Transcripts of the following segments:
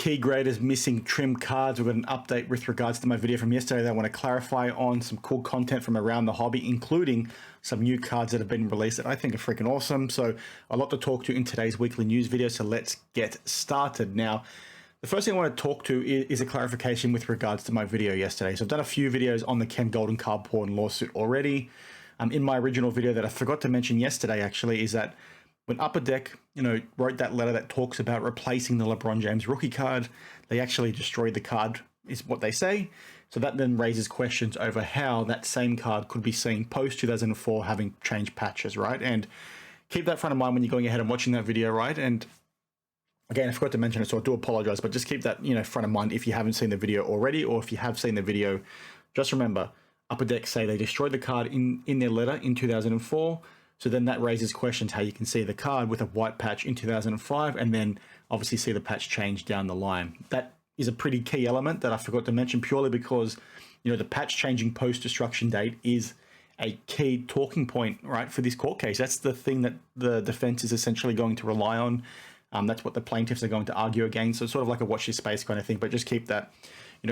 key graders missing trim cards. We've got an update with regards to my video from yesterday that I want to clarify on some cool content from around the hobby, including some new cards that have been released that I think are freaking awesome. So a lot to talk to in today's weekly news video. So let's get started. Now, the first thing I want to talk to is a clarification with regards to my video yesterday. So I've done a few videos on the Ken Golden card porn lawsuit already. In my original video that I forgot to mention yesterday, actually, is that when Upper Deck, wrote that letter that talks about replacing the LeBron James rookie card, they actually destroyed the card, is what they say. So that then raises questions over how that same card could be seen post 2004 having changed patches, right? And keep that front of mind when you're going ahead and watching that video, right? And again, I forgot to mention it, so I do apologize, but just keep that, front of mind if you haven't seen the video already, or if you have seen the video, just remember, Upper Deck say they destroyed the card in their letter in 2004. So then that raises questions how you can see the card with a white patch in 2005 and then obviously see the patch change down the line. That is a pretty key element that I forgot to mention purely because, the patch changing post-destruction date is a key talking point, right, for this court case. That's the thing that the defense is essentially going to rely on. That's what the plaintiffs are going to argue against. So it's sort of like a watch this space kind of thing, but just keep that,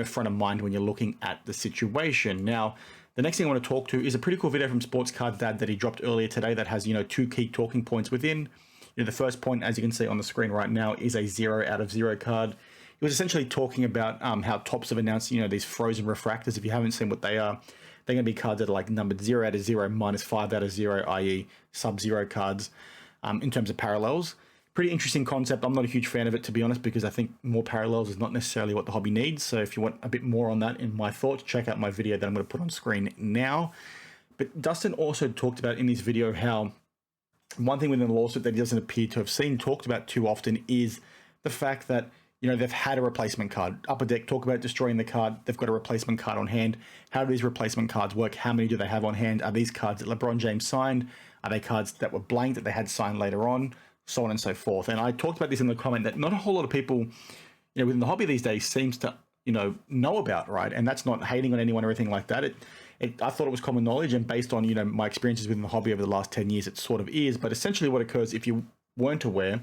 front of mind when you're looking at the situation. Now, the next thing I want to talk to is a pretty cool video from Sports Card Dad that he dropped earlier today that has, two key talking points within. The first point, as you can see on the screen right now, is a 0 out of 0 card. He was essentially talking about how Topps have announced, these frozen refractors. If you haven't seen what they are, they're going to be cards that are like numbered 0 out of 0, minus 5 out of 0, i.e. sub-zero cards in terms of parallels. Pretty interesting concept. I'm not a huge fan of it, to be honest, because I think more parallels is not necessarily what the hobby needs. So if you want a bit more on that in my thoughts, check out my video that I'm going to put on screen now. But Dustin also talked about in this video how one thing within the lawsuit that he doesn't appear to have seen talked about too often is the fact that, they've had a replacement card. Upper Deck talk about destroying the card. They've got a replacement card on hand. How do these replacement cards work? How many do they have on hand? Are these cards that LeBron James signed? Are they cards that were blank that they had signed later on? So on and so forth. And I talked about this in the comment that not a whole lot of people, within the hobby these days seems to, know about, right? And that's not hating on anyone or anything like that. I thought it was common knowledge, and based on, my experiences within the hobby over the last 10 years, it sort of is. But essentially what occurs, if you weren't aware,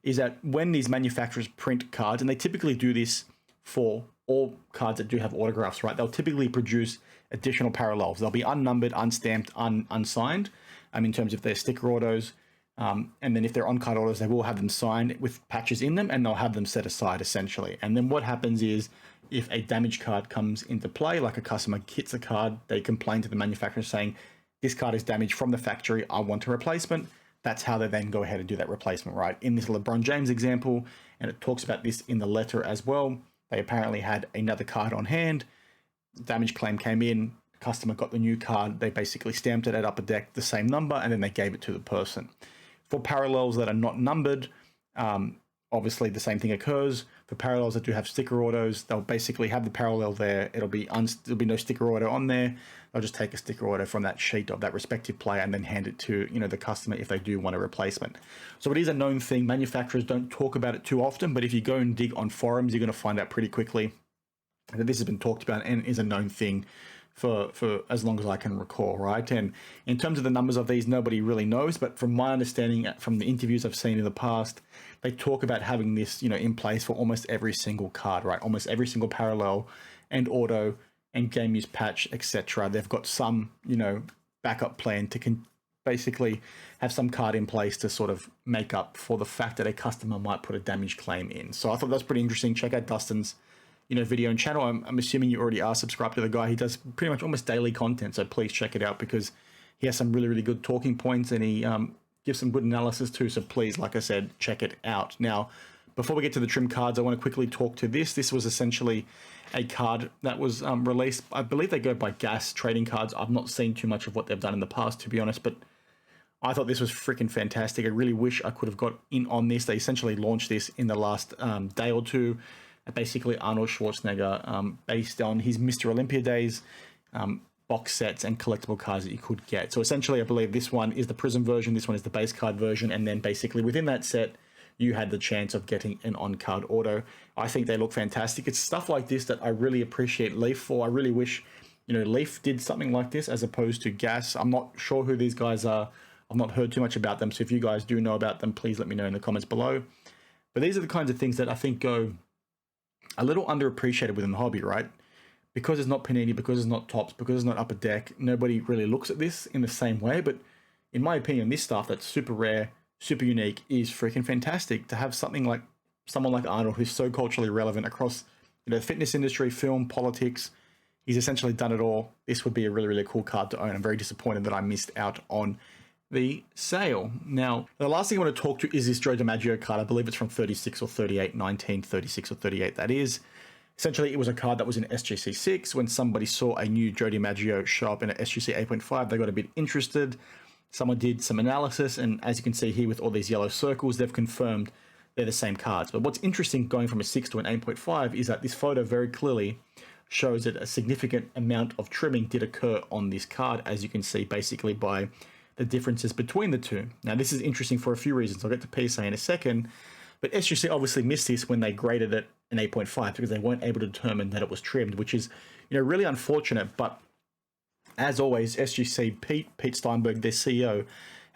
is that when these manufacturers print cards, and they typically do this for all cards that do have autographs, right? They'll typically produce additional parallels. They'll be unnumbered, unstamped, unsigned, in terms of their sticker autos. And then if they're on-card autos, they will have them signed with patches in them, and they'll have them set aside, essentially. And then what happens is, if a damaged card comes into play, like a customer hits a card, they complain to the manufacturer saying, this card is damaged from the factory, I want a replacement. That's how they then go ahead and do that replacement, right? In this LeBron James example, and it talks about this in the letter as well, they apparently had another card on hand, damage claim came in, customer got the new card, they basically stamped it at Upper Deck, the same number, and then they gave it to the person. For parallels that are not numbered, obviously the same thing occurs. For parallels that do have sticker autos, they'll basically have the parallel there. There'll be no sticker auto on there. They'll just take a sticker auto from that sheet of that respective player and then hand it to the customer if they do want a replacement. So it is a known thing. Manufacturers don't talk about it too often, but if you go and dig on forums, you're going to find out pretty quickly that this has been talked about and is a known thing for as long as I can recall, right? And in terms of the numbers of these, nobody really knows, but from my understanding from the interviews I've seen in the past, they talk about having this, in place for almost every single card, right? Almost every single parallel and auto and game use patch, etc. They've got some, backup plan to basically have some card in place to sort of make up for the fact that a customer might put a damage claim in. So I thought that's pretty interesting. Check out Dustin's video and channel. I'm assuming you already are subscribed to the guy. He does pretty much almost daily content, so please check it out because he has some really, really good talking points and he gives some good analysis too. So please, like I said, check it out. Now, before we get to the trim cards, I want to quickly talk to this. This was essentially a card that was released. I believe they go by Gas trading cards. I've not seen too much of what they've done in the past, to be honest, but I thought this was freaking fantastic. I really wish I could have got in on this. They essentially launched this in the last day or two. Basically Arnold Schwarzenegger, based on his Mr. Olympia days, box sets and collectible cards that you could get. So essentially, I believe this one is the Prism version, this one is the base card version, and then basically within that set, you had the chance of getting an on-card auto. I think they look fantastic. It's stuff like this that I really appreciate Leaf for. I really wish, Leaf did something like this as opposed to Gas. I'm not sure who these guys are. I've not heard too much about them. So if you guys do know about them, please let me know in the comments below. But these are the kinds of things that I think go a little underappreciated within the hobby, right? Because it's not Panini, because it's not Topps, because it's not Upper Deck, nobody really looks at this in the same way. But in my opinion, this stuff that's super rare, super unique is freaking fantastic. To have something like someone like Arnold, who's so culturally relevant across the fitness industry, film, politics, he's essentially done it all. This would be a really, really cool card to own. I'm very disappointed that I missed out on the sale. Now, the last thing I want to talk to is this Joe Di Maggio card. I believe it's from 36 or 38, 1936 or 38, that is. Essentially, it was a card that was in SGC 6. When somebody saw a new Joe Di Maggio show up in an SGC 8.5, they got a bit interested. Someone did some analysis, and as you can see here with all these yellow circles, they've confirmed they're the same cards. But what's interesting going from a 6 to an 8.5 is that this photo very clearly shows that a significant amount of trimming did occur on this card, as you can see basically by the differences between the two. Now, this is interesting for a few reasons. I'll get to PSA in a second, but SGC obviously missed this when they graded it an 8.5 because they weren't able to determine that it was trimmed, which is, really unfortunate. But as always, SGC, Pete Steinberg, their CEO,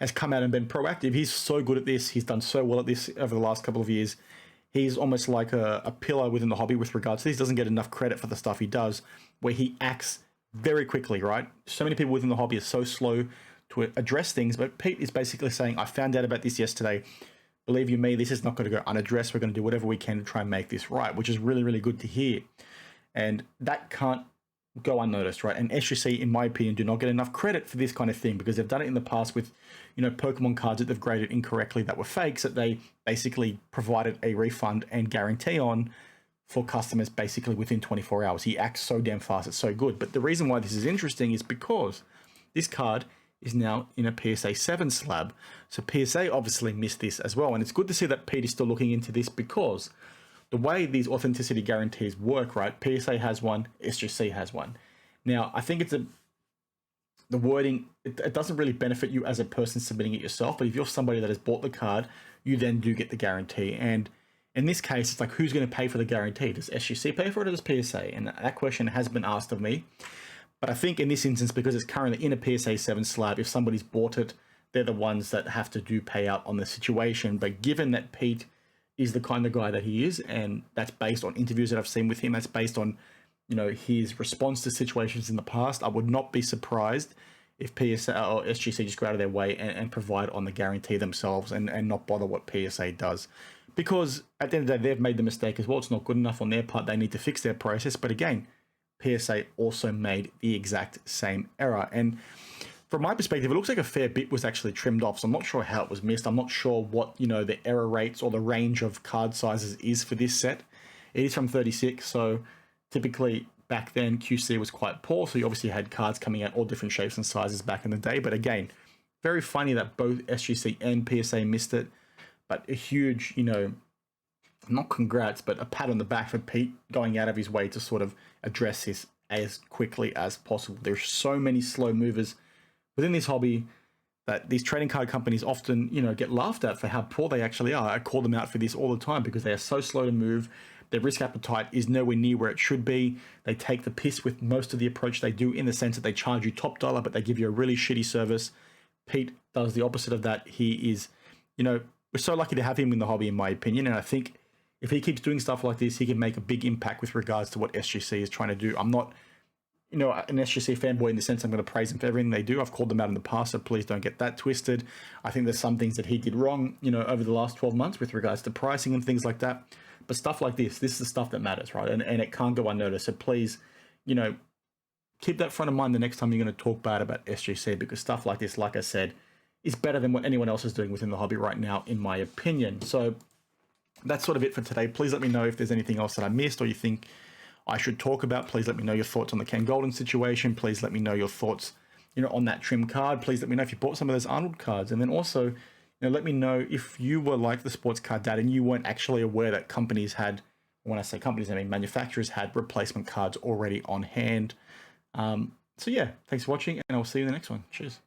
has come out and been proactive. He's so good at this. He's done so well at this over the last couple of years. He's almost like a pillar within the hobby with regards to this. He doesn't get enough credit for the stuff he does, where he acts very quickly, right? So many people within the hobby are so slow to address things, but Pete is basically saying, I found out about this yesterday. Believe you me, this is not going to go unaddressed. We're going to do whatever we can to try and make this right, which is really, really good to hear. And that can't go unnoticed, right? And SGC, in my opinion, do not get enough credit for this kind of thing because they've done it in the past with, Pokemon cards that they've graded incorrectly that were fakes that they basically provided a refund and guarantee on for customers basically within 24 hours. He acts so damn fast. It's so good. But the reason why this is interesting is because this card is now in a PSA 7 slab. So PSA obviously missed this as well. And it's good to see that Pete is still looking into this because the way these authenticity guarantees work, right? PSA has one, SGC has one. Now, I think the wording, it doesn't really benefit you as a person submitting it yourself, but if you're somebody that has bought the card, you then do get the guarantee. And in this case, it's like, who's going to pay for the guarantee? Does SGC pay for it or does PSA? And that question has been asked of me. But I think in this instance, because it's currently in a PSA 7 slab, if somebody's bought it, they're the ones that have to do pay out on the situation. But given that Pete is the kind of guy that he is, and that's based on interviews that I've seen with him, that's based on, his response to situations in the past, I would not be surprised if PSA or SGC just go out of their way and provide on the guarantee themselves and not bother what PSA does. Because at the end of the day, they've made the mistake as well. It's not good enough on their part. They need to fix their process. But again, PSA also made the exact same error. And from my perspective, it looks like a fair bit was actually trimmed off. So I'm not sure how it was missed. I'm not sure what, the error rates or the range of card sizes is for this set. It is from 36. So typically back then QC was quite poor. So you obviously had cards coming out all different shapes and sizes back in the day. But again, very funny that both SGC and PSA missed it. But a huge, not congrats, but a pat on the back for Pete going out of his way to sort of address this as quickly as possible. There's so many slow movers within this hobby that these trading card companies often, get laughed at for how poor they actually are. I call them out for this all the time because they are so slow to move. Their risk appetite is nowhere near where it should be. They take the piss with most of the approach they do in the sense that they charge you top dollar, but they give you a really shitty service. Pete does the opposite of that. He is, we're so lucky to have him in the hobby, in my opinion. And I think if he keeps doing stuff like this, he can make a big impact with regards to what SGC is trying to do. I'm not, an SGC fanboy in the sense I'm going to praise him for everything they do. I've called them out in the past, so please don't get that twisted. I think there's some things that he did wrong, over the last 12 months with regards to pricing and things like that. But stuff like this is the stuff that matters, right? And it can't go unnoticed. So please, keep that front of mind the next time you're going to talk bad about SGC, because stuff like this, like I said, is better than what anyone else is doing within the hobby right now, in my opinion. So that's sort of it for today. Please let me know if there's anything else that I missed or you think I should talk about. Please let me know your thoughts on the Ken Golden situation. Please let me know your thoughts, on that trim card. Please let me know if you bought some of those Arnold cards. And then also, let me know if you were like the Sports Card Dad and you weren't actually aware that companies had, when I say companies, I mean manufacturers had replacement cards already on hand. So yeah, thanks for watching and I'll see you in the next one. Cheers.